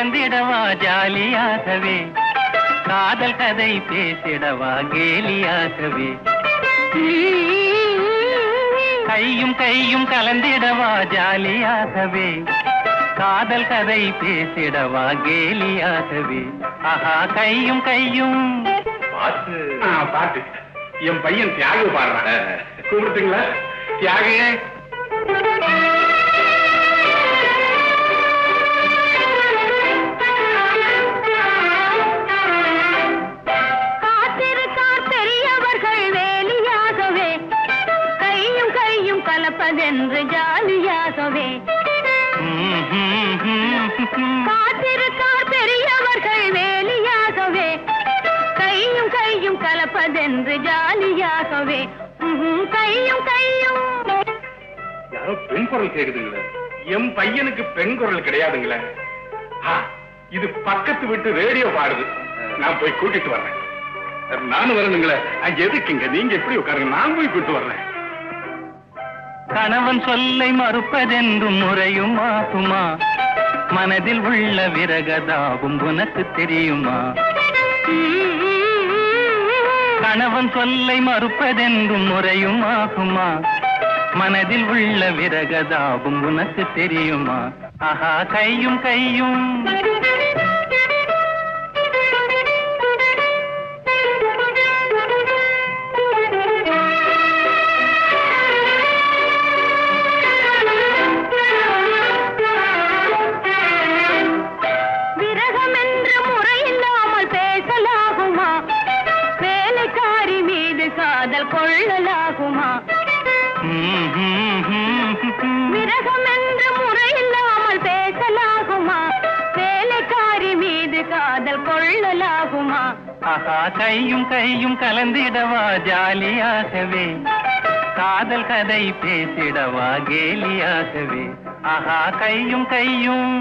கலந்திடவா ஜாலியாகவே, காதல் கதை பேசிடவா கேலியாகவே. கையும் கையும் கலந்திடவா ஜாலியாகவே, காதல் கதை பேசிடவா கேலியாகவே. ஆஹா கையும் கையும். பாட்டு பாட்டு என் பையன் தியாகு பாடுறான். கூப்பிட்டுங்களா தியாகு? காத்திருக்கார் பெரியவர்கள் வேலியாகவே, கையும் கையும் கலப்பதென்று ஜாலியாகவே. காத்திருக்கார் பெரியவர்கள் வேலியாகவே, கையும் கையும் கலப்பதென்று ஜாலியாகவே. கையும் கையும். யாரோ பெண் குரல் கேக்குதுங்களே. என் பையனுக்கு பெண் குரல் கிடையாதுங்களே. இது பக்கத்து விட்டு ரேடியோ பாடுது. நான் போய் கூட்டிட்டு வர்றேன். நானும் வரணுங்களே. எதுக்குங்க நீங்க எப்படி உட்காருங்க, நான் போய் கூட்டு வர்றேன். கணவன் சொல்லை மறுப்பதென்றும் முறையும் ஆகுமா, மனதில் உள்ள விரகதாவும் உனக்கு தெரியுமா? கணவன் சொல்லை மறுப்பதென்றும் முறையும் ஆகுமா, மனதில் உள்ள விரகதாவும் உனக்கு தெரியுமா? ஆஹா கையும் கையும். காதல் கொள்ளலாகுமா? விரகம் என்ற முறையில்லாமல் பேசலாகுமா? வேலைக்காரி மீது காதல் கொள்ளலாகுமா? ஆஹா கையும் கையும் கலந்திடவா ஜாலியாகவே, காதல் கதை பேசிடவா கேலியாகவே. ஆஹா கையும் கையும்.